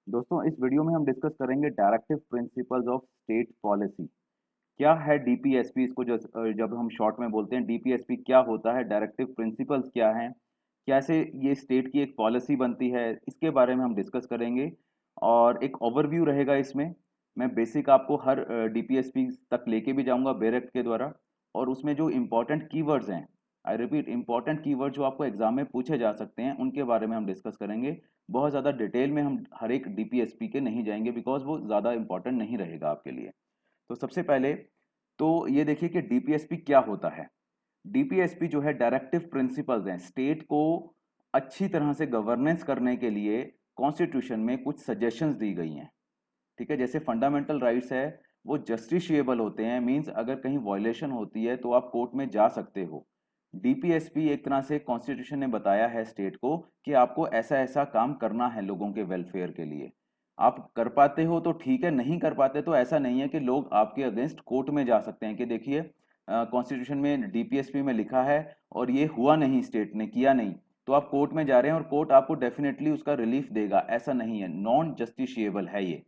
दोस्तों इस वीडियो में हम डिस्कस करेंगे directive principles of state policy. क्या है डीपीएसपी, इसको जब हम शॉर्ट में बोलते हैं डीपीएसपी क्या होता है, डायरेक्टिव प्रिंसिपल्स क्या हैं, कैसे ये स्टेट की एक पॉलिसी बनती है, इसके बारे में हम डिस्कस करेंगे। और एक ओवरव्यू रहेगा इसमें। मैं बेसिक आपको हर डीपीएसपी तक लेके भी जाऊंगा बेरेक्ट के द्वारा। और उसमें जो इम्पोर्टेंट कीवर्ड्स हैं, आई रिपीट इम्पोर्टेंट कीवर्ड जो आपको एग्जाम में पूछे जा सकते हैं, उनके बारे में हम डिस्कस करेंगे। बहुत ज़्यादा डिटेल में हम हर एक डीपीएसपी के नहीं जाएंगे बिकॉज वो ज़्यादा इंपॉर्टेंट नहीं रहेगा आपके लिए। तो सबसे पहले तो ये देखिए कि डीपीएसपी क्या होता है। डीपीएसपी जो है डायरेक्टिव प्रिंसिपल्स हैं, स्टेट को अच्छी तरह से गवर्नेंस करने के लिए कॉन्स्टिट्यूशन में कुछ सजेशंस दी गई हैं। ठीक है, जैसे फंडामेंटल राइट्स है वो जस्टिशिएबल होते हैं, मींस अगर कहीं वायलेशन होती है तो आप कोर्ट में जा सकते हो। डीपीएसपी एक तरह से कॉन्स्टिट्यूशन ने बताया है स्टेट को कि आपको ऐसा ऐसा काम करना है लोगों के वेलफेयर के लिए। आप कर पाते हो तो ठीक है, नहीं कर पाते तो ऐसा नहीं है कि लोग आपके अगेंस्ट कोर्ट में जा सकते हैं कि देखिए कॉन्स्टिट्यूशन में डीपीएसपी में लिखा है और ये हुआ नहीं, स्टेट ने किया नहीं, तो आप कोर्ट में जा रहे हैं और कोर्ट आपको डेफिनेटली उसका रिलीफ देगा, ऐसा नहीं है, नॉन जस्टिशिएबल है ये।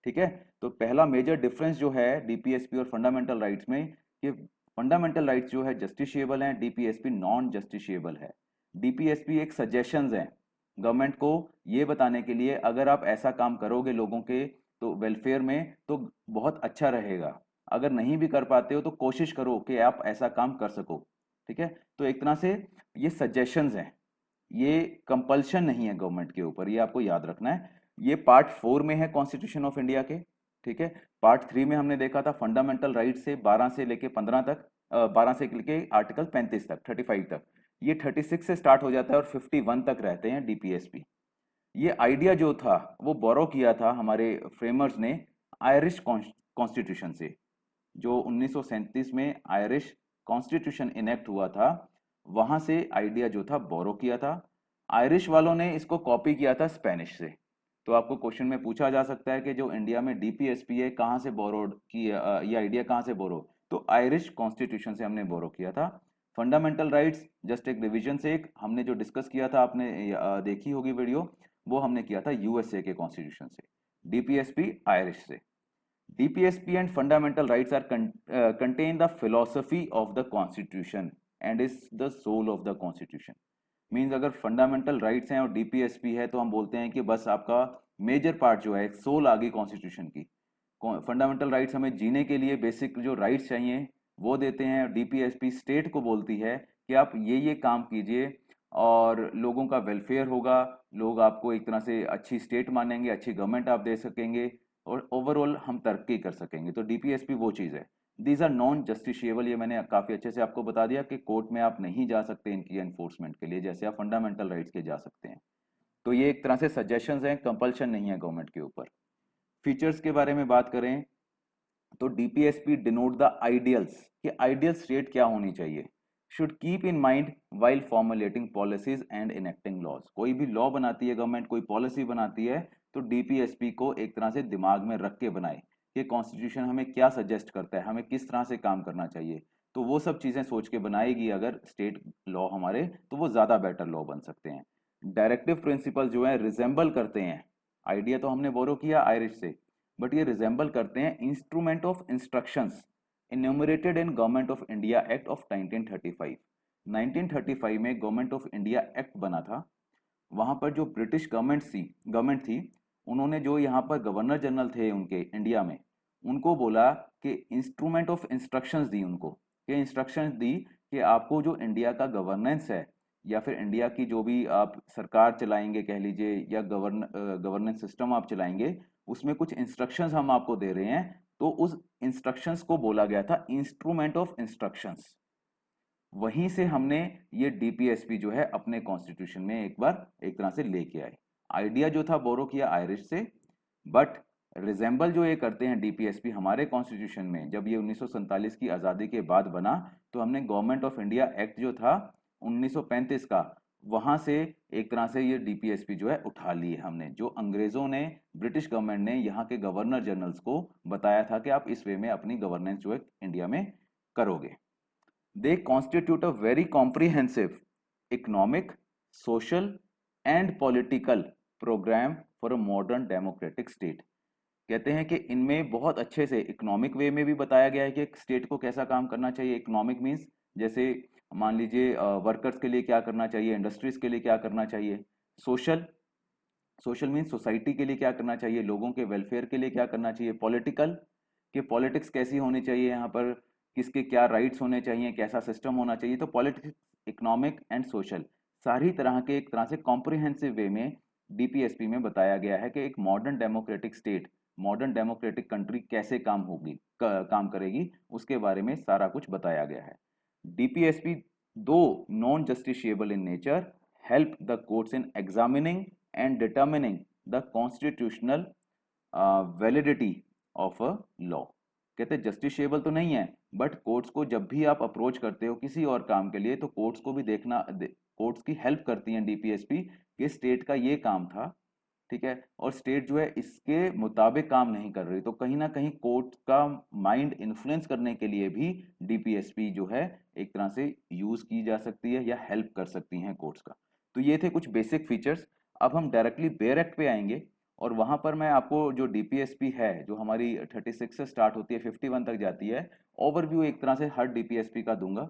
ठीक है। तो पहला मेजर डिफरेंस जो है डीपीएसपी और फंडामेंटल राइट्स में, कि फंडामेंटल राइट्स जो है जस्टिशिएबल हैं, डीपीएसपी नॉन जस्टिशिएबल है। डीपीएसपी एक सजेशंस हैं गवर्नमेंट को ये बताने के लिए अगर आप ऐसा काम करोगे लोगों के तो वेलफेयर में तो बहुत अच्छा रहेगा। अगर नहीं भी कर पाते हो तो कोशिश करो कि आप ऐसा काम कर सको। ठीक है। तो एक तरह से ये सजेशंस हैं, ये कंपल्शन नहीं है गवर्नमेंट के ऊपर, ये आपको याद रखना है। ये पार्ट 4 में है कॉन्स्टिट्यूशन ऑफ इंडिया के। ठीक है। पार्ट 3 में हमने देखा था फंडामेंटल राइट से 12 से लेके 15 तक, 12 से लेके आर्टिकल 35 तक, 35 तक। ये 36 से स्टार्ट हो जाता है और 51 तक रहते हैं डीपीएसपी। ये आइडिया जो था वो बोरो किया था हमारे फ्रेमर्स ने आयरिश कॉन्स्टिट्यूशन से। जो 1937 में आयरिश कॉन्स्टिट्यूशन इनेक्ट हुआ था, वहां से आइडिया जो था बोरो किया था। आयरिश वालों ने इसको कॉपी किया था स्पेनिश से। तो आपको क्वेश्चन में पूछा जा सकता है कि जो इंडिया में डीपीएसपी है कहाँ से बोरोड की, ये आइडिया कहाँ से बोरो, तो आयरिश कॉन्स्टिट्यूशन से हमने बोरो किया था। फंडामेंटल राइट्स जस्ट एक रिवीजन से, एक हमने जो डिस्कस किया था, आपने देखी होगी वीडियो, वो हमने किया था यूएसए के कॉन्स्टिट्यूशन से। डीपीएसपी आयरिश से। DPSP and fundamental rights are contain the philosophy of the constitution and is the soul of the constitution. Means अगर फंडामेंटल राइट्स हैं और डीपीएसपी है तो हम बोलते हैं कि बस आपका मेजर पार्ट जो है, सोल आ गई कॉन्स्टिट्यूशन की। फंडामेंटल राइट्स हमें जीने के लिए बेसिक जो राइट्स चाहिए वो देते हैं। डीपीएसपी स्टेट को बोलती है कि आप ये काम कीजिए और लोगों का वेलफेयर होगा, लोग आपको एक तरह से अच्छी स्टेट मानेंगे, अच्छी गवर्नमेंट आप दे सकेंगे और ओवरऑल हम तरक्की कर सकेंगे। तो डीपीएसपी वो चीज़ है। दीज आर नॉन जस्टिशिएबल, ये मैंने काफ़ी अच्छे से आपको बता दिया कि कोर्ट में आप नहीं जा सकते इनकी एनफोर्समेंट के लिए, जैसे आप फंडामेंटल राइट्स के जा सकते हैं। तो ये एक तरह से सजेशंस हैं, कंपल्शन नहीं है गवर्नमेंट के ऊपर। फीचर्स के बारे में बात करें तो डीपीएसपी डिनोट द आइडियल्स, कि आइडियल स्टेट क्या होनी चाहिए। Should keep in mind while formulating policies and enacting laws. कोई भी लॉ बनाती है गवर्नमेंट, कोई पॉलिसी बनाती है, तो डीपीएसपी को एक तरह से दिमाग में रख के बनाए कि कॉन्स्टिट्यूशन हमें क्या सजेस्ट करता है, हमें किस तरह से काम करना चाहिए। तो वो सब चीज़ें सोच के बनाएगी अगर स्टेट लॉ हमारे, तो वो ज़्यादा बेटर लॉ बन सकते हैं। डायरेक्टिव प्रिंसिपल जो है रिजेंबल करते हैं, आइडिया तो हमने बोरो किया आयरिश से, बट ये रिजेंबल करते हैं instrument of instructions enumerated in government of India act of 1935। 1935 में गवर्नमेंट ऑफ इंडिया एक्ट बना था। वहां पर जो ब्रिटिश गवर्नमेंट थी, उन्होंने जो यहाँ पर गवर्नर जनरल थे उनके इंडिया में, उनको बोला कि इंस्ट्रूमेंट ऑफ इंस्ट्रक्शंस दी उनको, कि इंस्ट्रक्शंस दी कि आपको जो इंडिया का गवर्नेंस है या फिर इंडिया की जो भी आप सरकार चलाएंगे कह लीजिए, या गवर्नेंस सिस्टम आप चलाएंगे, उसमें कुछ इंस्ट्रक्शंस हम आपको दे रहे हैं। तो उस इंस्ट्रक्शंस को बोला गया था इंस्ट्रूमेंट ऑफ इंस्ट्रक्शंस। वहीं से हमने ये डीपीएसपी जो है अपने कॉन्स्टिट्यूशन में एक बार एक तरह से लेके आए। आइडिया जो था बोरो किया आयरिश से, बट रिजेंबल जो ये करते हैं डीपीएसपी हमारे कॉन्स्टिट्यूशन में, जब ये 1947 की आज़ादी के बाद बना, तो हमने गवर्नमेंट ऑफ इंडिया एक्ट जो था 1935 का, वहां से एक तरह से ये डीपीएसपी जो है उठा ली है हमने, जो अंग्रेजों ने, ब्रिटिश गवर्नमेंट ने यहाँ के गवर्नर जनरल्स को बताया था कि आप इस वे में अपनी गवर्नेंस जो है इंडिया में करोगे। They constitute a very comprehensive economic, social, and political program for a modern democratic state. कहते हैं कि इनमें बहुत अच्छे से इकोनॉमिक वे में भी बताया गया है कि एक स्टेट को कैसा काम करना चाहिए। इकोनॉमिक मीन्स जैसे मान लीजिए वर्कर्स के लिए क्या करना चाहिए, इंडस्ट्रीज के लिए क्या करना चाहिए। सोशल, सोशल मीन्स सोसाइटी के लिए क्या करना चाहिए, लोगों के वेलफेयर के लिए क्या करना चाहिए। पॉलिटिकल, कि पॉलिटिक्स कैसी होनी चाहिए, यहाँ पर किसके क्या राइट्स होने चाहिए, कैसा सिस्टम होना चाहिए। तो पॉलिटिक्स, इकोनॉमिक एंड सोशल, सारी तरह के एक तरह से कॉम्प्रिहेंसिव वे में डीपीएसपी में बताया गया है कि एक modern democratic state, modern democratic country कैसे काम होगी, काम करेगी, उसके बारे में सारा कुछ बताया गया है। डीपीएसपी दो non justiciable in nature help the courts in examining and determining the constitutional validity of a law। कहते हैं जस्टिशिएबल तो नहीं है, बट कोर्ट्स को जब भी आप अप्रोच करते हो किसी और काम के लिए, तो कोर्ट्स को भी देखना, कोर्ट्स की हेल्प करती हैं डीपीएसपी कि स्टेट का ये काम था, ठीक है, और स्टेट जो है इसके मुताबिक काम नहीं कर रही, तो कहीं ना कहीं कोर्ट का माइंड इन्फ्लुएंस करने के लिए भी डीपीएसपी जो है एक तरह से यूज की जा सकती है या हेल्प कर सकती हैं कोर्ट्स का। तो ये थे कुछ बेसिक फीचर्स। अब हम डायरेक्टली बेयर एक्ट पे आएंगे, और वहां पर मैं आपको जो डीपीएसपी है जो हमारी 36 से स्टार्ट होती है 51 तक जाती है, ओवरव्यू एक तरह से हर डीपीएसपी का दूंगा,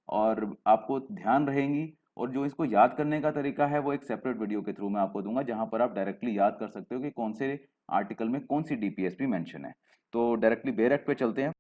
और आपको ध्यान रहेंगी। और जो इसको याद करने का तरीका है वो एक सेपरेट वीडियो के थ्रू मैं आपको दूंगा, जहां पर आप डायरेक्टली याद कर सकते हो कि कौन से आर्टिकल में कौन सी डीपीएसपी मेंशन है। तो डायरेक्टली बेयर एक्ट पे चलते हैं।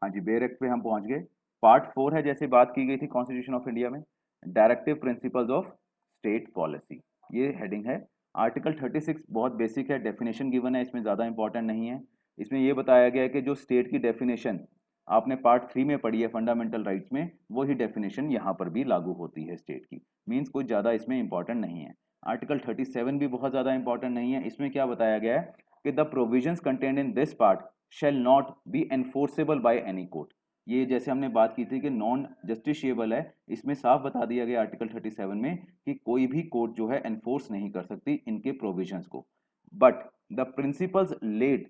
हाँ जी, बेयर एक्ट पे हम पहुंच गए। पार्ट 4 है, जैसे बात की गई थी कॉन्स्टिट्यूशन ऑफ इंडिया में, directive principles of state policy, ये हेडिंग है। आर्टिकल 36 बहुत बेसिक है, डेफिनेशन गिवन है, इसमें ज़्यादा इंपॉर्टेंट नहीं है। इसमें यह बताया गया है कि जो स्टेट की डेफिनेशन आपने पार्ट 3 में पढ़ी है फंडामेंटल राइट्स में, वही डेफिनेशन यहाँ पर भी लागू होती है स्टेट की। मीन्स कुछ ज़्यादा इसमें इंपॉर्टेंट नहीं है। आर्टिकल 37 भी बहुत ज़्यादा इंपॉर्टेंट नहीं है। इसमें क्या बताया गया है कि the provisions contained in this part shall not be enforceable by any court। ये जैसे हमने बात की थी कि नॉन जस्टिशिएबल है, इसमें साफ बता दिया गया आर्टिकल 37 में कि कोई भी कोर्ट जो है एनफोर्स नहीं कर सकती इनके प्रोविजंस को। But the principles laid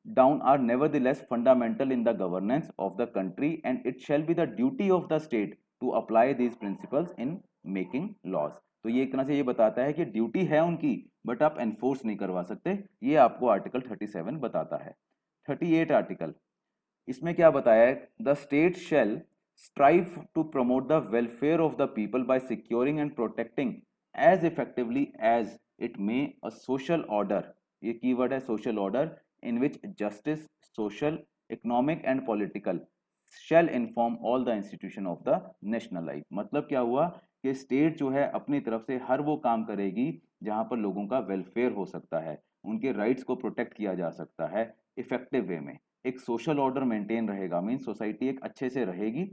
down are nevertheless fundamental in the governance of the country, and it shall be the duty of the state to apply these principles in making laws। तो ये एक तरह से ये बताता है कि ड्यूटी है उनकी, बट आप एनफोर्स नहीं करवा सकते, ये आपको आर्टिकल 37 बताता है। 38 आर्टिकल, इसमें क्या बताया है, the state shell strive to promote the welfare of the people by securing and protecting as effectively as it may a social order, ये कीवर्ड है social order, in which justice, social, economic and political shall inform all the institution of the national life। मतलब क्या हुआ कि state जो है अपनी तरफ से हर वो काम करेगी जहां पर लोगों का वेलफेयर हो सकता है, उनके राइट्स को प्रोटेक्ट किया जा सकता है इफेक्टिव वे में। एक सोशल ऑर्डर मेंटेन रहेगा, मीन सोसाइटी एक अच्छे से रहेगी,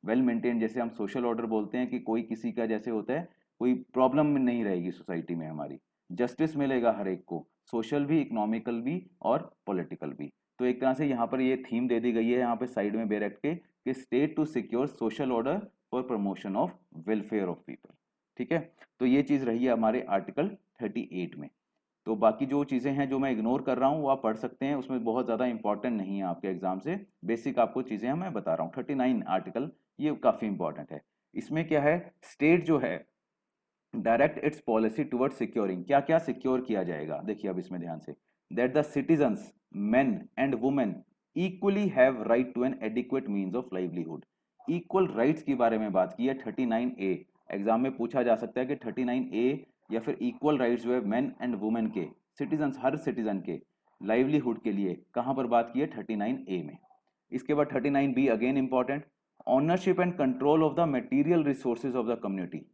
वेल मेंटेन। जैसे हम सोशल ऑर्डर बोलते हैं कि कोई किसी का जैसे होता है, कोई प्रॉब्लम नहीं रहेगी सोसाइटी में हमारी, जस्टिस मिलेगा हर एक को, सोशल भी, इकोनॉमिकल भी और पॉलिटिकल भी। तो एक तरह से यहाँ पर ये थीम दे दी गई है यहाँ पे साइड में बेयर एक्ट के, कि state to secure social order for promotion of welfare of people. ठीक है, तो ये चीज रही है हमारे आर्टिकल 38 में। तो बाकी जो चीज़ें हैं जो मैं इग्नोर कर रहा हूँ वो आप पढ़ सकते हैं, उसमें बहुत ज़्यादा इंपॉर्टेंट नहीं है आपके एग्जाम से, बेसिक आपको चीज़ें मैं बता रहा हूँ। 39 आर्टिकल, ये काफ़ी इंपॉर्टेंट है। इसमें क्या है, स्टेट जो है direct it's policy toward securing, क्या क्या सिक्योर किया जाएगा, देखिए अब इसमें ध्यान से, that the citizens men and women equally have right to an adequate means of livelihood. Equal rights के बारे में बात की है 39A। एग्जाम में पूछा जा सकता है कि 39A या फिर इक्वल राइट्स जो है मेन एंड वुमेन के, सिटीजन्स हर सिटीजन के लाइवलीहुड के लिए कहां पर बात की है, 39A में। इसके बाद 39B again important, ownership and control of the material resources of the community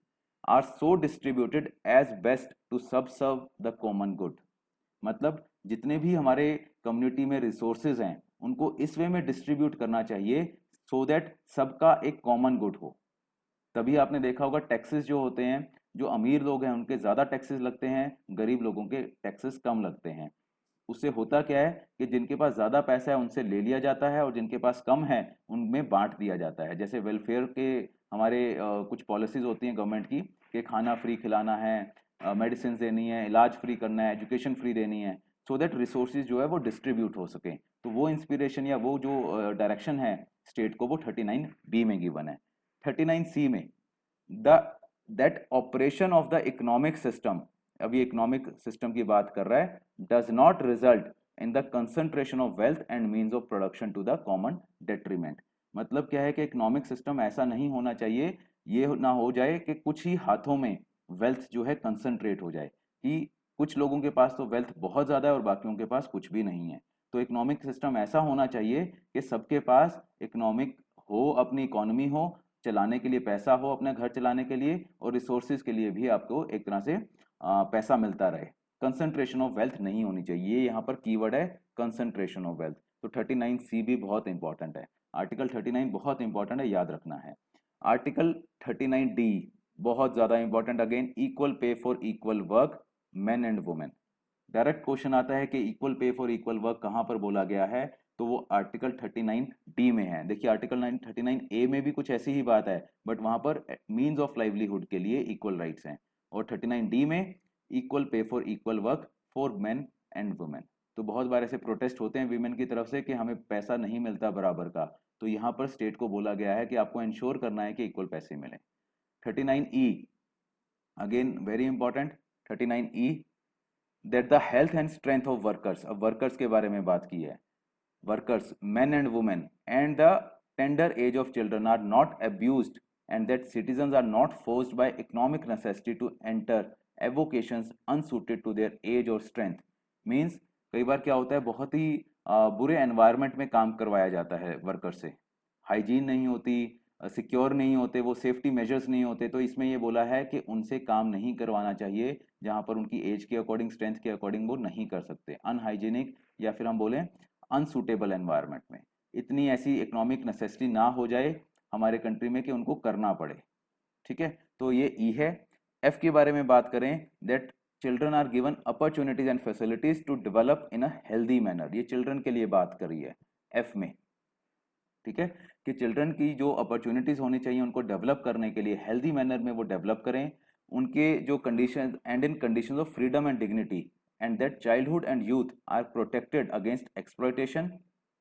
are so distributed as best to subserve the common good. मतलब जितने भी हमारे कम्युनिटी में रिसोर्सेज हैं उनको इस वे में डिस्ट्रीब्यूट करना चाहिए सो दैट सबका एक कॉमन गुड हो। तभी आपने देखा होगा टैक्सेस जो होते हैं, जो अमीर लोग हैं उनके ज्यादा टैक्सेस लगते हैं, गरीब लोगों के टैक्सेस कम लगते हैं। उससे होता क्या है कि जिनके पास ज्यादा पैसा है उनसे ले लिया जाता है और जिनके पास कम है उनमें बांट दिया जाता है। जैसे वेलफेयर के हमारे कुछ पॉलिसीज होती हैं गवर्नमेंट की कि खाना फ्री खिलाना है, मेडिसिन देनी है, इलाज फ्री करना है, एजुकेशन फ्री देनी है, सो दैट रिसोर्सेज जो है वो डिस्ट्रीब्यूट हो सके। तो वो इंस्पिरेशन या वो जो डायरेक्शन है स्टेट को, वो 39B में गिवन है। 39C में the that operation of the economic system अभी इकोनॉमिक सिस्टम की बात कर रहा है, does not result in the concentration of wealth and means of production to the common detriment. मतलब क्या है कि इकोनॉमिक सिस्टम ऐसा नहीं होना चाहिए, ये ना हो जाए कि कुछ ही हाथों में वेल्थ जो है कंसंट्रेट हो जाए, कि कुछ लोगों के पास तो वेल्थ बहुत ज़्यादा है और बाकियों के पास कुछ भी नहीं है। तो इकोनॉमिक सिस्टम ऐसा होना चाहिए कि सबके पास इकोनॉमिक हो, अपनी इकोनॉमी हो, चलाने के लिए पैसा हो, अपने घर चलाने के लिए, और रिसोर्सेज के लिए भी आपको एक तरह से पैसा मिलता रहे। कंसंट्रेशन ऑफ वेल्थ नहीं होनी चाहिए, ये यहाँ पर कीवर्ड है कंसंट्रेशन ऑफ वेल्थ। तो 39C भी बहुत इंपॉर्टेंट है, आर्टिकल 39 बहुत इंपॉर्टेंट है, याद रखना है। आर्टिकल 39D बहुत ज़्यादा important, again equal pay for equal work, main and women. Direct question आता है कि equal pay for equal work कहाँ पर बोला गया है, तो वो आर्टिकल 39D में है। देखिए आर्टिकल 39A में भी कुछ ऐसी ही बात है, बट वहाँ पर मीन्स ऑफ लाइवलीहुड के लिए इक्वल राइट्स हैं, और 39D में equal pay for equal work for main and women. तो बहुत बार ऐसे प्रोटेस्ट होते हैं वीमेन की तरफ से कि हमें पैसा नहीं मिलता बराबर का, तो यहाँ पर स्टेट को बोला गया है कि आपको इंश्योर करना है कि इक्वल पैसे मिले। 39E again very important, 39E that the health and strength of workers, अब वर्कर्स के बारे में बात की है, workers, men and women, and the tender age of children are not abused, and that citizens are not forced by economic necessity to enter avocations unsuited to their age or strength। Means कई बार क्या होता है, बहुत ही बुरे environment में काम करवाया जाता है वर्कर से, हाइजीन नहीं होती, सिक्योर नहीं होते, वो सेफ्टी मेजर्स नहीं होते, तो इसमें ये बोला है कि उनसे काम नहीं करवाना चाहिए जहाँ पर उनकी एज के अकॉर्डिंग, स्ट्रेंथ के अकॉर्डिंग वो नहीं कर सकते, अनहाइजीनिक या फिर हम बोलें अनसूटेबल एनवायरनमेंट में, इतनी ऐसी इकोनॉमिक नेसेसिटी ना हो जाए हमारे कंट्री में कि उनको करना पड़े। ठीक है, तो ये ई है। एफ के बारे में बात करें, that children are given opportunities and facilities to develop in a healthy manner, ये चिल्ड्रन के लिए बात करी है एफ में। ठीक है, कि चिल्ड्रन की जो अपॉर्चुनिटीज होनी चाहिए उनको डेवलप करने के लिए हेल्दी मैनर में वो डेवलप करें, उनके जो condition and in conditions of freedom and dignity, and that childhood and youth are protected against exploitation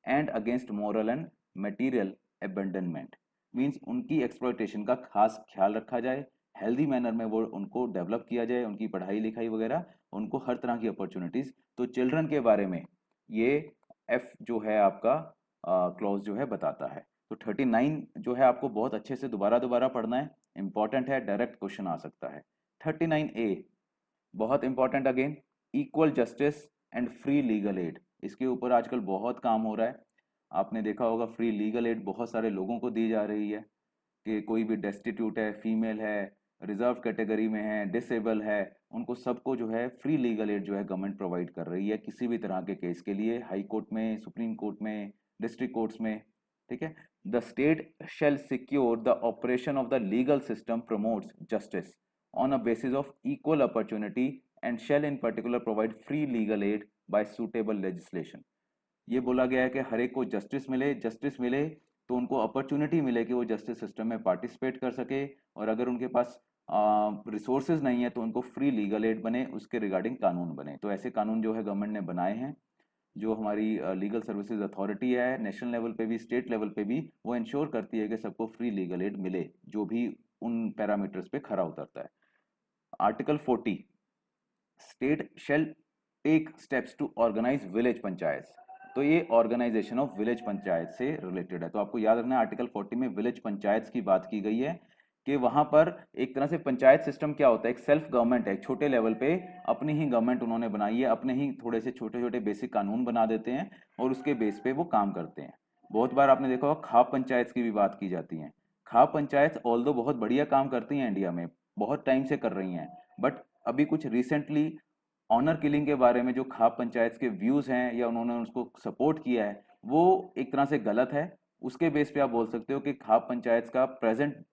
and against moral and material abandonment. Means उनकी एक्सप्लॉयटेशन का खास ख्याल रखा जाए, हेल्दी मैनर में वो उनको डेवलप किया जाए, उनकी पढ़ाई लिखाई वगैरह, उनको हर तरह की अपॉर्चुनिटीज। तो चिल्ड्रन के बारे में ये एफ जो है आपका क्लॉज जो है बताता है। तो 39 जो है आपको बहुत अच्छे से दोबारा दोबारा पढ़ना है, इंपॉर्टेंट है, डायरेक्ट क्वेश्चन आ सकता है। 39A बहुत important, again equal justice and free legal add, इसके ऊपर आजकल बहुत काम हो रहा है। आपने देखा होगा फ्री लीगल एड बहुत सारे लोगों को दी जा रही है, कि कोई भी डेस्टिट्यूट है, फीमेल है, रिजर्व कैटेगरी में है, डिसेबल है, उनको सबको जो है फ्री लीगल एड जो है गवर्नमेंट प्रोवाइड कर रही है किसी भी तरह के केस के लिए, हाई कोर्ट में, सुप्रीम कोर्ट में, डिस्ट्रिक्ट कोर्ट्स में। ठीक है, the state shall secure the operation of the legal system promotes justice on a basis of equal opportunity and shall in particular provide free legal aid by suitable legislation. ये बोला गया है कि हर एक को जस्टिस मिले, जस्टिस मिले तो उनको अपॉर्चुनिटी मिले कि वो जस्टिस सिस्टम में पार्टिसिपेट कर सके, और अगर उनके पास रिसोर्सेज नहीं है तो उनको फ्री लीगल एड बने, उसके रिगार्डिंग कानून बने। तो ऐसे कानून जो है गवर्नमेंट ने बनाए हैं, जो हमारी लीगल सर्विसेज अथॉरिटी है नेशनल लेवल पे भी, स्टेट लेवल पे भी, वो इंश्योर करती है कि सबको फ्री लीगल एड मिले जो भी उन पैरामीटर्स पे खरा उतरता है। Article 40 state shall take steps to organise village panchayat, तो ये ऑर्गेनाइजेशन ऑफ विलेज पंचायत से रिलेटेड है। तो आपको याद रखना है आर्टिकल 40 में विलेज पंचायत की बात की गई है, कि वहां पर एक तरह से पंचायत सिस्टम क्या होता है, एक सेल्फ गवर्नमेंट है, एक छोटे लेवल पे अपनी ही गवर्नमेंट उन्होंने बनाई है, अपने ही थोड़े से छोटे छोटे बेसिक कानून बना देते हैं और उसके बेस पे वो काम करते हैं। बहुत बार आपने देखा होगा खाप पंचायत की भी बात की जाती है। खाप पंचायत ऑल्दो बहुत बढ़िया काम करती हैं इंडिया में, बहुत टाइम से कर रही हैं, बट अभी कुछ रिसेंटली ऑनर किलिंग के बारे में जो खाप पंचायत के व्यूज हैं या उन्होंने उसको सपोर्ट किया है, वो एक तरह से गलत है। उसके बेस पे आप बोल सकते हो कि खाप पंचायत का प्रेजेंट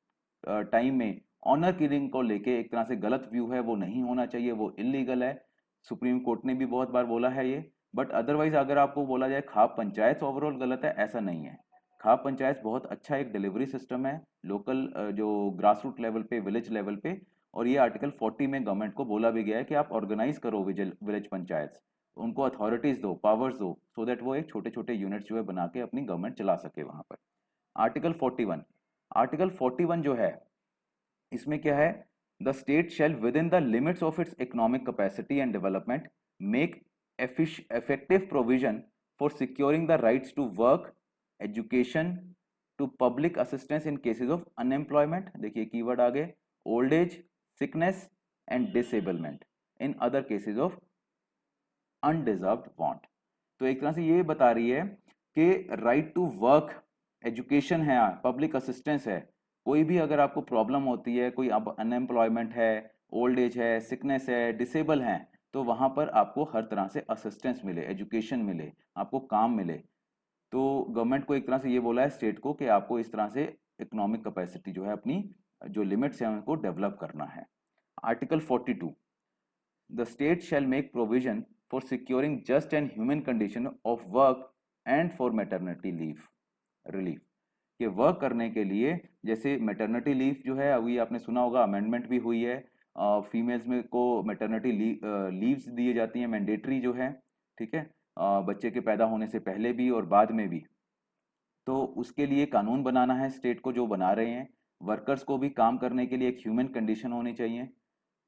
टाइम में ऑनर किलिंग को लेके एक तरह से गलत व्यू है, वो नहीं होना चाहिए, वो इलीगल है। सुप्रीम कोर्ट ने भी बहुत बार बोला है ये, बट अदरवाइज अगर आपको बोला जाए खाप पंचायत ओवरऑल गलत है, ऐसा नहीं है। खाप पंचायत बहुत अच्छा एक डिलीवरी सिस्टम है लोकल, जो ग्रास रूट लेवल पे, विलेज लेवल पे, और ये आर्टिकल 40 में गवर्नमेंट को बोला भी गया है कि आप ऑर्गेनाइज करो विलेज पंचायत, उनको अथॉरिटीज दो, पावर्स दो, सो दैट वो एक छोटे छोटे यूनिट्स जो है बना के अपनी गवर्नमेंट चला सके वहां पर। आर्टिकल 41, आर्टिकल 41 जो है इसमें क्या है, The state shall, within the limits of its economic capacity and development, make effective provision for securing the rights to work, education, to public assistance in cases of unemployment, देखिए keyword आगे, old age, sickness and disablement, in other cases of undeserved want. तो एक तरह से ये बता रही है कि राइट टू वर्क, एजुकेशन है, पब्लिक असिस्टेंस है, कोई भी अगर आपको प्रॉब्लम होती है, कोई अब अनएम्प्लॉयमेंट है, ओल्ड एज है, सिकनेस है, डिसेबल है, तो वहां पर आपको हर तरह से असिस्टेंस मिले, एजुकेशन मिले, आपको काम मिले। तो गवर्नमेंट को एक तरह से ये बोला है स्टेट को कि आपको इस तरह से इकोनॉमिक कैपेसिटी जो है अपनी जो लिमिट्स हैं उनको डेवलप करना है। Article 42, the state shall make provision for securing just and human condition of work and for maternity leave relief, कि वर्क करने के लिए जैसे मैटरनिटी लीव जो है अभी आपने सुना होगा अमेंडमेंट भी हुई है, फीमेल्स में को मैटरनिटी लीव्स दिए जाती हैं मैंडेटरी जो है, ठीक है, बच्चे के पैदा होने से पहले भी और बाद में भी। तो उसके लिए कानून बनाना है स्टेट को जो बना रहे हैं, वर्कर्स को भी काम करने के लिए एक ह्यूमन कंडीशन होनी चाहिए,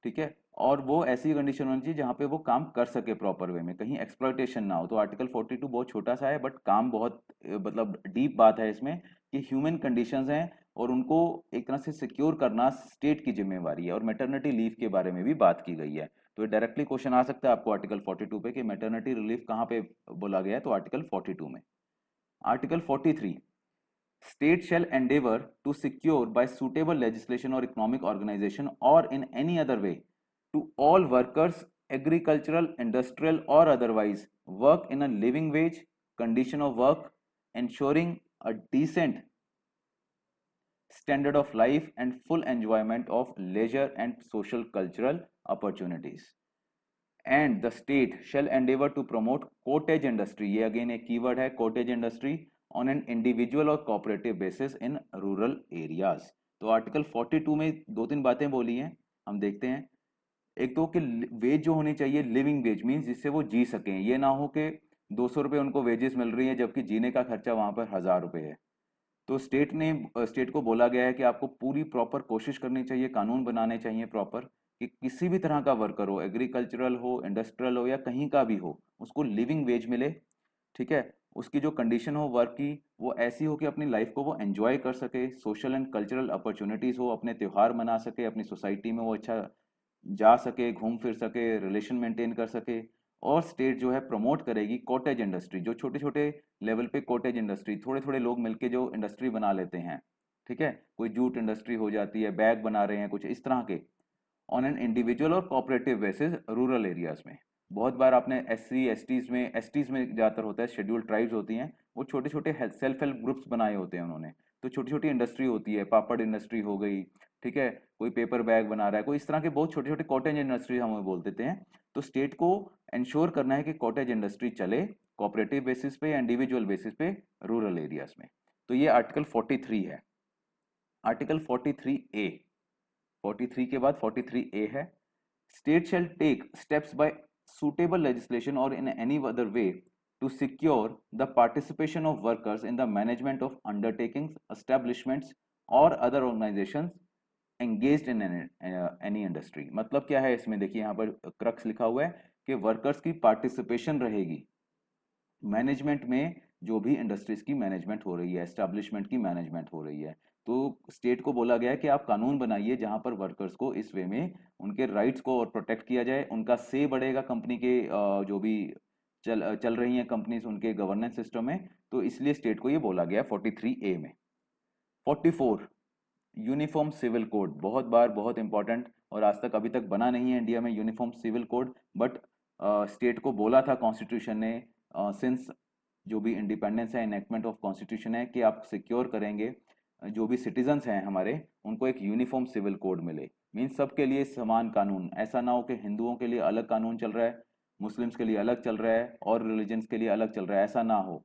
ठीक है, और वो ऐसी कंडीशन होनी चाहिए जहाँ पे वो काम कर सके प्रॉपर वे में, कहीं एक्सप्लॉयटेशन ना हो। तो आर्टिकल 42 बहुत छोटा सा है बट काम बहुत मतलब डीप बात है इसमें कि ह्यूमन कंडीशंस हैं और उनको एक तरह से सिक्योर करना स्टेट की जिम्मेवारी है। और मैटरनिटी लीव के बारे में भी बात की गई है। तो ये डायरेक्टली क्वेश्चन आ सकता है आपको आर्टिकल 42 पे कि मैटरनिटी रिलीफ कहाँ पे बोला गया है, तो आर्टिकल 42 में। Article 43, state shall endeavor to secure by suitable legislation or economic organization or in any other way to all workers, agricultural, industrial or otherwise, work in a living wage condition of work, ensuring a decent standard of life and full enjoyment of leisure and social cultural opportunities. And the state shall endeavor to promote cottage industry, ये again एक keyword है, cottage industry on an individual और cooperative basis in rural areas। तो article 42 में दो तीन बातें बोली हैं, हम देखते हैं। एक तो कि वेज जो होनी चाहिए लिविंग वेज मीन्स जिससे वो जी सकें, ये ना हो कि 200 रुपये उनको वेजेस मिल रही है जबकि जीने का खर्चा वहां पर 1000 रुपये है। तो स्टेट को बोला गया है कि आपको पूरी प्रॉपर कोशिश करनी चाहिए, कानून बनाने चाहिए प्रॉपर कि किसी भी तरह का वर्कर हो, एग्रीकल्चरल हो, इंडस्ट्रियल हो या कहीं का भी हो, उसको लिविंग वेज मिले, ठीक है। उसकी जो कंडीशन हो वर्क की वो ऐसी हो कि अपनी लाइफ को वो एंजॉय कर सके, सोशल एंड कल्चरल अपॉर्चुनिटीज हो, अपने त्यौहार मना सके, अपनी सोसाइटी में वो अच्छा जा सके, घूम फिर सके, रिलेशन मेंटेन कर सके। और स्टेट जो है प्रमोट करेगी कॉटेज इंडस्ट्री, जो छोटे छोटे लेवल पे कॉटेज इंडस्ट्री, थोड़े थोड़े लोग मिलके जो इंडस्ट्री बना लेते हैं, ठीक है, कोई जूट इंडस्ट्री हो जाती है, बैग बना रहे हैं, कुछ इस तरह के, ऑन एन इंडिविजुअल और कोऑपरेटिव बेसिस रूरल एरियाज में। बहुत बार आपने एसटीज में ज़्यादातर होता है, शेड्यूल ट्राइब्स होती हैं, वो छोटे छोटे सेल्फ हेल्प ग्रुप्स बनाए होते हैं उन्होंने, तो छोटी छोटी इंडस्ट्री होती है, पापड़ इंडस्ट्री हो गई, ठीक है, कोई पेपर बैग बना रहा है, कोई इस तरह के बहुत छोटे छोटे कॉटेज इंडस्ट्री हम बोल देते हैं। तो स्टेट को इंश्योर करना है कि कॉटेज इंडस्ट्री चले कोऑपरेटिव बेसिस पे या इंडिविजुअल बेसिस पे रूरल एरियाज में। तो ये आर्टिकल 43 है। आर्टिकल 43A, 43 के बाद 43A है, state shall take steps by suitable legislation or in any other way to secure the participation of workers in the management of undertakings, establishments or other organizations engaged in any industry। मतलब क्या है इसमें, देखिए यहाँ पर crux लिखा हुआ है कि वर्कर्स की पार्टिसिपेशन रहेगी मैनेजमेंट में, जो भी इंडस्ट्रीज की मैनेजमेंट हो रही है, एस्टैब्लिशमेंट की मैनेजमेंट हो रही है। तो स्टेट को बोला गया है कि आप कानून बनाइए जहां पर वर्कर्स को इस वे में उनके राइट्स को और प्रोटेक्ट किया जाए, उनका से बढ़ेगा कंपनी के जो भी चल रही हैं कंपनीज उनके गवर्नेंस सिस्टम में। तो इसलिए स्टेट को ये बोला गया 43A में। 44, यूनिफॉर्म सिविल कोड, बहुत बार बहुत इंपॉर्टेंट, और आज तक अभी तक बना नहीं है इंडिया में uniform civil code, but state को बोला था कॉन्स्टिट्यूशन ने सिंस जो भी इंडिपेंडेंस है, इनेक्टमेंट ऑफ कॉन्स्टिट्यूशन है, कि आप सिक्योर करेंगे जो भी सिटीजन्स हैं हमारे उनको एक यूनिफॉर्म सिविल कोड मिले, मीन्स सबके लिए समान कानून, ऐसा ना हो कि हिंदुओं के लिए अलग कानून चल रहा है, मुस्लिम्स के लिए अलग चल रहा है और रिलीजन्स के लिए अलग चल रहा है, ऐसा ना हो।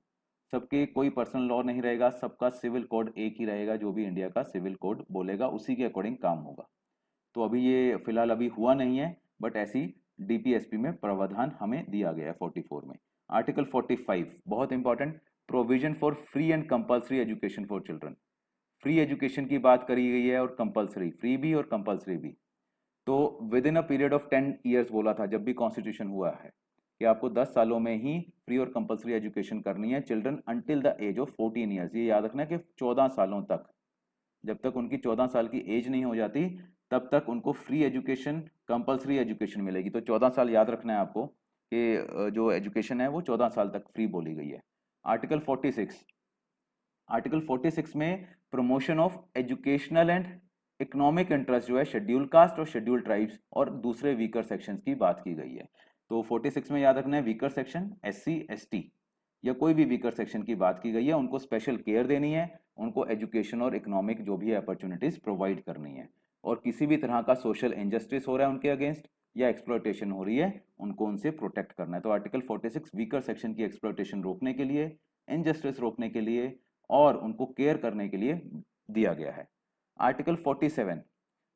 सबके कोई पर्सनल लॉ नहीं रहेगा, सबका सिविल कोड एक ही रहेगा, जो भी इंडिया का सिविल कोड बोलेगा उसी के अकॉर्डिंग काम होगा। तो अभी ये फिलहाल अभी हुआ नहीं है, बट ऐसी डीपीएसपी में प्रावधान हमें दिया गया है 44 में। आर्टिकल 45 बहुत important, provision for free and compulsory education for children. Free education की बात करी गई है और कंपल्सरी, फ्री भी और कंपल्सरी भी। तो with in a period of 10 years बोला था जब भी कॉन्स्टिट्यूशन हुआ है कि आपको 10 सालों में ही फ्री और कंपलसरी एजुकेशन करनी है children until the age of 14 years. ये याद रखना है कि 14 सालों तक, जब तक उनकी 14 साल की एज नहीं हो जाती तब तक उनको फ्री एजुकेशन, कंपलसरी एजुकेशन मिलेगी। तो 14 साल याद रखना है आपको कि जो एजुकेशन है वो 14 साल तक फ्री बोली गई है। आर्टिकल 46, आर्टिकल 46 में promotion of educational and economic interest जो है शेड्यूल कास्ट और शेड्यूल ट्राइब्स और दूसरे वीकर सेक्शंस की बात की गई है। तो 46 में याद रखना है वीकर सेक्शन SC ST या कोई भी वीकर सेक्शन की बात की गई है, उनको स्पेशल केयर देनी है, उनको एजुकेशन और इकोनॉमिक जो भी अपॉर्चुनिटीज प्रोवाइड करनी है, और किसी भी तरह का सोशल इनजस्टिस हो रहा है उनके अगेंस्ट या एक्सप्लॉयटेशन हो रही है उनको उनसे प्रोटेक्ट करना है। तो आर्टिकल 46 वीकर सेक्शन की एक्सप्लॉयटेशन रोकने के लिए, इनजस्टिस रोकने के लिए और उनको केयर करने के लिए दिया गया है। आर्टिकल 47,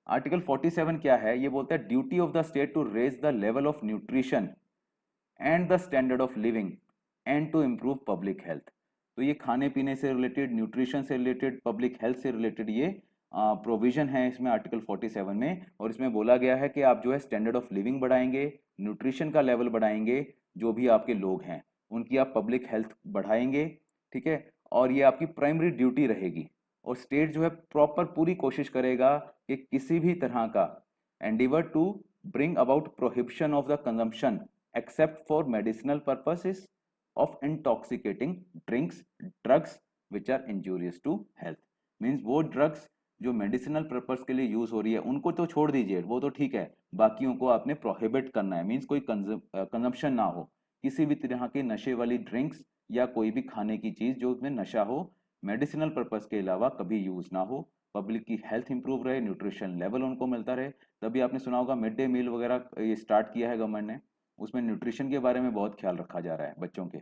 आर्टिकल 47 क्या है? ये बोलता है duty of the state to raise the level of nutrition and the standard of living and to improve public health. तो ये खाने पीने से रिलेटेड, न्यूट्रिशन से रिलेटेड, पब्लिक हेल्थ से रिलेटेड ये प्रोविजन है इसमें आर्टिकल 47 में। और इसमें बोला गया है कि आप जो है स्टैंडर्ड ऑफ लिविंग बढ़ाएंगे, न्यूट्रिशन का लेवल बढ़ाएंगे, जो भी आपके लोग हैं उनकी आप पब्लिक हेल्थ बढ़ाएंगे, ठीक है। और ये आपकी प्राइमरी ड्यूटी रहेगी। और स्टेट जो है प्रॉपर पूरी कोशिश करेगा कि किसी भी तरह का endeavour to bring about prohibition of the consumption except for medicinal purposes of intoxicating drinks, drugs which are injurious to health। Means वो ड्रग्स जो मेडिसिनल पर्पस के लिए यूज हो रही है उनको तो छोड़ दीजिए, वो तो ठीक है, बाकियों को आपने प्रोहिबिट करना है। मीन्स कोई कंजम्पशन ना हो किसी भी तरह की नशे वाली ड्रिंक्स या कोई भी खाने की चीज जो उसमें नशा हो, मेडिसिनल पर्पस के अलावा कभी यूज ना हो, पब्लिक की हेल्थ इंप्रूव रहे, न्यूट्रिशन लेवल उनको मिलता रहे। तभी आपने सुना होगा मिड डे मील वगैरह ये स्टार्ट किया है गवर्नमेंट ने, उसमें न्यूट्रिशन के बारे में बहुत ख्याल रखा जा रहा है बच्चों के,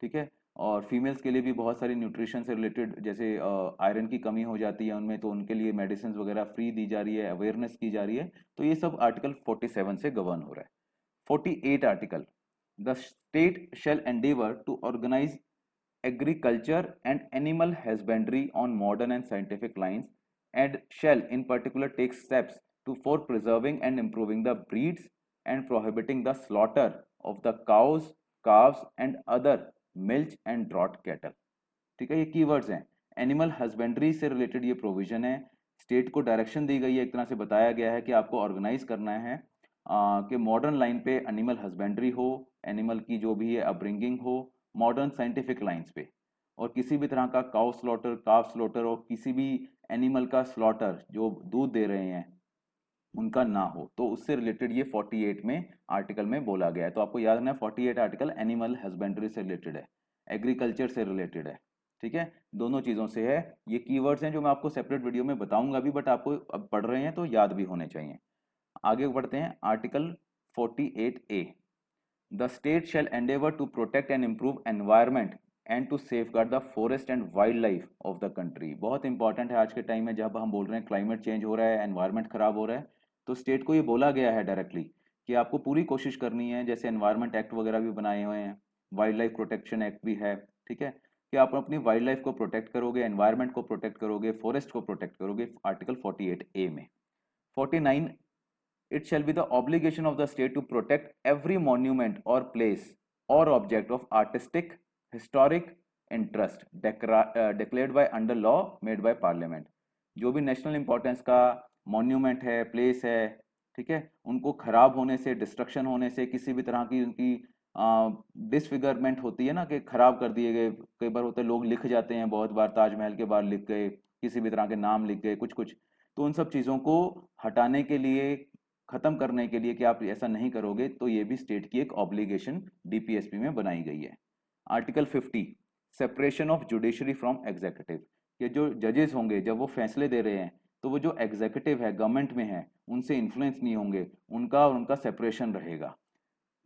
ठीक है। और फीमेल्स के लिए भी बहुत सारी न्यूट्रिशन से रिलेटेड, जैसे आयरन की कमी हो जाती है उनमें, तो उनके लिए मेडिसिन वगैरह फ्री दी जा रही है, अवेयरनेस की जा रही है। तो ये सब आर्टिकल 47 से गवर्न हो रहा है। 48 article, the state shall endeavour to organise agriculture and animal husbandry on modern and scientific lines and shall in particular take steps for preserving and improving the breeds and prohibiting the slaughter of the cows, calves and other milch and draught cattle। ठीक है, ये keywords हैं। Animal husbandry से related ये provision है। State को direction दी गई है, एक तरह से बताया गया है कि आपको ऑर्गेनाइज करना है कि मॉडर्न लाइन पे एनिमल हस्बेंड्री हो, एनिमल की जो भी है अपब्रिंगिंग हो मॉडर्न साइंटिफिक लाइंस पे, और किसी भी तरह का काउ स्लॉटर, काफ स्लॉटर और किसी भी एनिमल का स्लॉटर जो दूध दे रहे हैं उनका ना हो। तो उससे रिलेटेड ये 48 में आर्टिकल में बोला गया है। तो आपको याद रखना है 48 आर्टिकल एनिमल हस्बेंड्री से रिलेटेड है, एग्रीकल्चर से रिलेटेड है, ठीक है, दोनों चीज़ों से है। ये कीवर्ड्स हैं जो मैं आपको सेपरेट वीडियो में बताऊंगा भी, बट आपको अब पढ़ रहे हैं तो याद भी होने चाहिए। आगे बढ़ते हैं article 48A, the state shall endeavour to protect and improve environment and to safeguard the forest and wildlife of the country. बहुत इंपॉर्टेंट है आज के टाइम में जब हम बोल रहे हैं क्लाइमेट चेंज हो रहा है, एनवायरमेंट खराब हो रहा है, तो स्टेट को ये बोला गया है डायरेक्टली कि आपको पूरी कोशिश करनी है, जैसे एनवायरमेंट एक्ट वगैरह भी बनाए हुए हैं, वाइल्ड लाइफ प्रोटेक्शन एक्ट भी है, ठीक है, कि आप अपनी वाइल्ड लाइफ को प्रोटेक्ट करोगे, एनवायरमेंट को प्रोटेक्ट करोगे, फॉरेस्ट को प्रोटेक्ट करोगे, आर्टिकल 48A में। 49, it shall be the obligation of the state to protect every monument or place or object of artistic, historic interest declared by under law made by parliament। जो भी national importance का monument है, place है, ठीक है, उनको खराब होने से, डिस्ट्रक्शन होने से, किसी भी तरह की उनकी डिसफिगरमेंट होती है ना कि खराब कर दिए गए, कई बार होता है लोग लिख जाते हैं, बहुत बार ताजमहल के बाहर लिख गए, किसी भी तरह के नाम लिख गए, कुछ कुछ, तो उन सब चीज़ों को हटाने के लिए, खत्म करने के लिए कि आप ऐसा नहीं करोगे, तो ये भी स्टेट की एक ऑब्लिगेशन डीपीएसपी में बनाई गई है। Article 50, separation of judiciary from executive. ये जो जजेस होंगे जब वो फैसले दे रहे हैं तो वो जो एग्जीक्यूटिव है, गवर्नमेंट में है, उनसे इन्फ्लुएंस नहीं होंगे, उनका और उनका सेपरेशन रहेगा।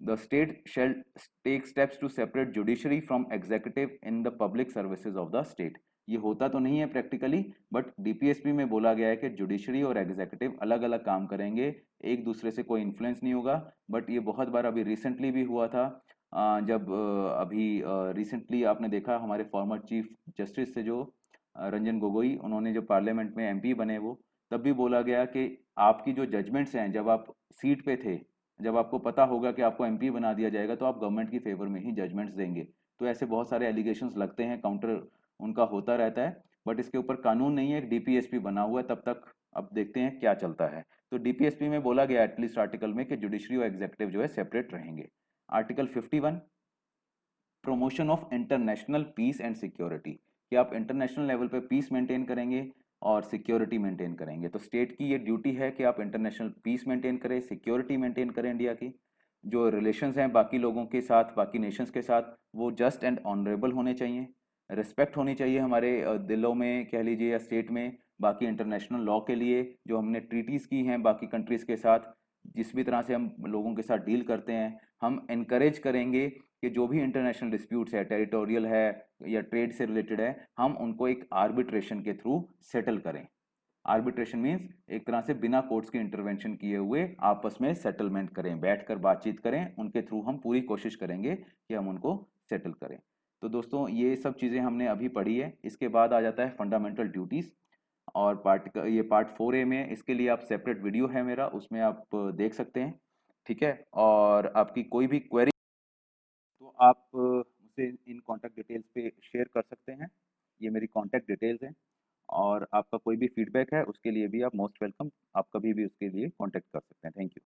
The state shall take steps to separate judiciary from executive in the public services of the state। ये होता तो नहीं है प्रैक्टिकली, बट डीपीएसपी में बोला गया है कि जुडिशरी और एग्जीक्यूटिव अलग अलग काम करेंगे, एक दूसरे से कोई इन्फ्लुएंस नहीं होगा। बट ये बहुत बार अभी रिसेंटली भी हुआ था, जब अभी रिसेंटली आपने देखा हमारे फॉर्मर चीफ जस्टिस से जो रंजन गोगोई, उन्होंने जो पार्लियामेंट में एमपी बने, वो तब भी बोला गया कि आपकी जो जजमेंट्स हैं, जब आप सीट पे थे, जब आपको पता होगा कि आपको एमपी बना दिया जाएगा, तो आप गवर्नमेंट की फेवर में ही जजमेंट्स देंगे। तो ऐसे बहुत सारे एलिगेशंस लगते हैं, काउंटर उनका होता रहता है, बट इसके ऊपर कानून नहीं है, डीपीएसपी बना हुआ है तब तक। अब देखते हैं क्या चलता है। तो डीपीएसपी में बोला गया एटलीस्ट आर्टिकल में कि जुडिशरी और एग्जीक्यूटिव जो है सेपरेट रहेंगे। Article 51, promotion of international peace and security, कि आप इंटरनेशनल लेवल पे पीस मेंटेन करेंगे और सिक्योरिटी मेंटेन करेंगे। तो स्टेट की ये ड्यूटी है कि आप इंटरनेशनल पीस मेंटेन करें, सिक्योरिटी मेंटेन करें इंडिया की। जो रिलेशंस हैं बाकी लोगों के साथ, बाकी नेशंस के साथ, वो जस्ट एंड ऑनरेबल होने चाहिए। रिस्पेक्ट होनी चाहिए हमारे दिलों में कह लीजिए या स्टेट में, बाकी इंटरनेशनल लॉ के लिए जो हमने ट्रीटीज़ की हैं बाकी कंट्रीज़ के साथ। जिस भी तरह से हम लोगों के साथ डील करते हैं, हम इनकरेज करेंगे कि जो भी इंटरनेशनल डिस्प्यूट्स है, टेरिटोरियल है या ट्रेड से रिलेटेड है, हम उनको एक आर्बिट्रेशन के थ्रू सेटल करें। आर्बिट्रेशन मीन्स एक तरह से बिना कोर्ट्स के इंटरवेंशन किए हुए आपस में सेटलमेंट करें, बैठकर बातचीत करें, उनके थ्रू हम पूरी कोशिश करेंगे कि हम उनको सेटल करें। तो दोस्तों ये सब चीज़ें हमने अभी पढ़ी है। इसके बाद आ जाता है फंडामेंटल ड्यूटीज़, और ये पार्ट 4A में है। इसके लिए आप सेपरेट वीडियो है मेरा, उसमें आप देख सकते हैं। ठीक है, और आपकी कोई भी क्वेरी तो आप मुझसे इन कॉन्टैक्ट डिटेल्स पे शेयर कर सकते हैं। ये मेरी कॉन्टैक्ट डिटेल्स हैं, और आपका कोई भी फीडबैक है उसके लिए भी आप मोस्ट वेलकम, आप कभी भी उसके लिए कॉन्टैक्ट कर सकते हैं। Thank you.